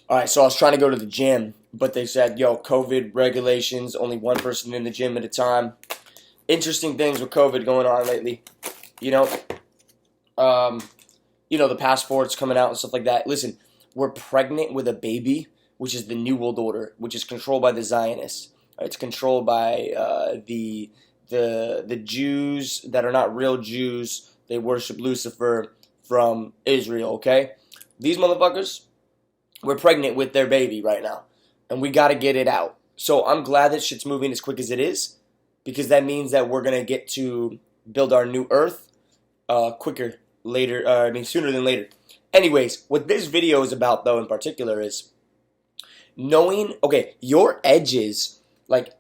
All right, so I was trying to go to the gym, but they said, yo, COVID regulations, only one person in the gym at a time. Interesting things with COVID going on lately. You know, um, the passports coming out and stuff like that. Listen, we're pregnant with a baby, which is the New World Order, which is controlled by the Zionists. It's controlled by the Jews that are not real Jews. They worship Lucifer from Israel. Okay, these motherfuckers, we're pregnant with their baby right now, and we got to get it out. So I'm glad that shit's moving as quick as it is, because that means that we're gonna get to build our new Earth quicker later. Sooner than later. Anyways, what this video is about, though, in particular, is knowing. Okay, your edges, like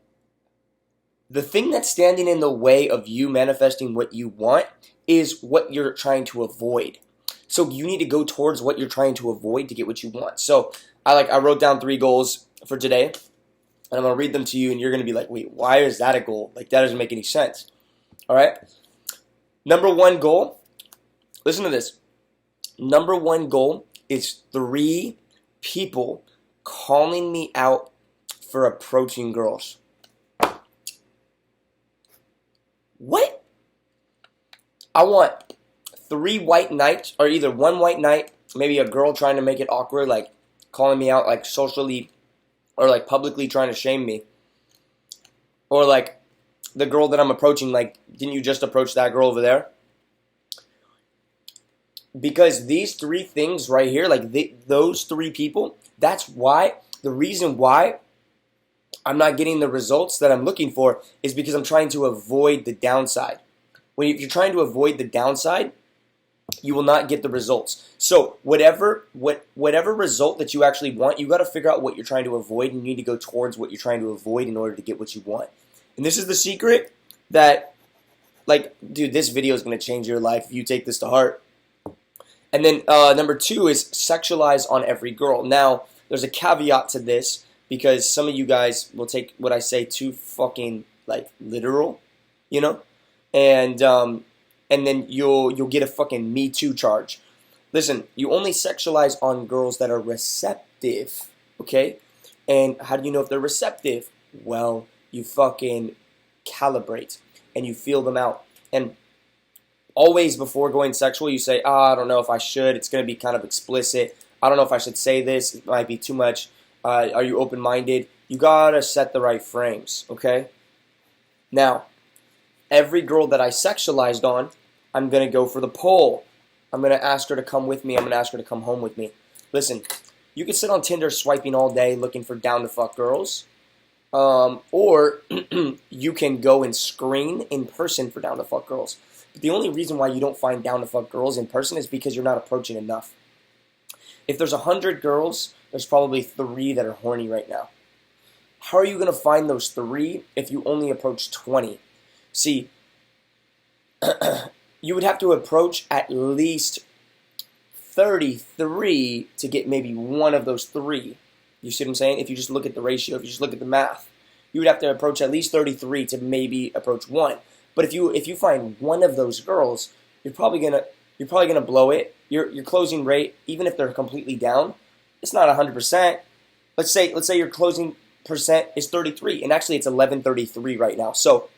the thing that's standing in the way of you manifesting what you want, is what you're trying to avoid. So you need to go towards what you're trying to avoid to get what you want. So I wrote down 3 goals for today, and I'm gonna read them to you, and you're gonna be like, wait, why is that a goal? Like, that doesn't make any sense. All right. Number 1 goal. Listen to this. Number 1 goal is 3 people calling me out for approaching girls. What? I want 3 white knights, or either 1 white knight, maybe a girl trying to make it awkward, like calling me out, like socially, or like publicly trying to shame me, or like the girl that I'm approaching, like, didn't you just approach that girl over there? Because these 3 things right here, like those 3 people, that's why, the reason why I'm not getting the results that I'm looking for is because I'm trying to avoid the downside. If you're trying to avoid the downside, you will not get the results. So whatever result that you actually want, you got to figure out what you're trying to avoid, and you need to go towards what you're trying to avoid in order to get what you want. And this is the secret that, like, dude, this video is going to change your life if you take this to heart. And then number 2 is sexualize on every girl. Now, there's a caveat to this, because some of you guys will take what I say too fucking, like, literal, and then you'll get a fucking Me Too charge. Listen, you only sexualize on girls that are receptive, okay? And how do you know if they're receptive? Well, you fucking calibrate and you feel them out. And always before going sexual, you say, I don't know if I should. It's going to be kind of explicit. I don't know if I should say this. It might be too much. Are you open-minded? You got to set the right frames, okay? Now, every girl that I sexualized on, I'm going to go for the poll. I'm going to ask her to come with me. I'm going to ask her to come home with me. Listen, you can sit on Tinder swiping all day looking for down-to-fuck girls. Or you can go and screen in person for down-to-fuck girls. But the only reason why you don't find down-to-fuck girls in person is because you're not approaching enough. If there's 100 girls, there's probably 3 that are horny right now. How are you going to find those 3 if you only approach 20? See, you would have to approach at least 33 to get maybe 1 of those 3. You see what I'm saying? If you just look at the ratio, if you just look at the math, you would have to approach at least 33 to maybe approach 1. But if you find 1 of those girls, you're probably gonna blow it. Your closing rate, even if they're completely down, it's not 100%. Let's say your closing percent is 33, and actually it's 1133 right now. So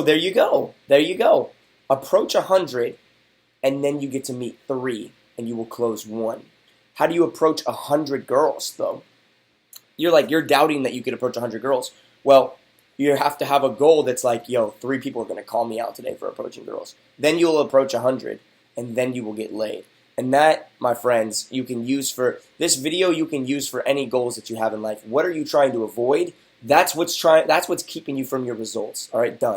there you go. There you go. Approach 100, and then you get to meet 3, and you will close 1. How do you approach 100 girls, though? You're doubting that you could approach 100 girls. Well, you have to have a goal that's like, yo, 3 people are going to call me out today for approaching girls. Then you'll approach 100, and then you will get laid. And that, my friends, you can use for this video. You can use for any goals that you have in life. What are you trying to avoid? That's what's keeping you from your results. All right, done.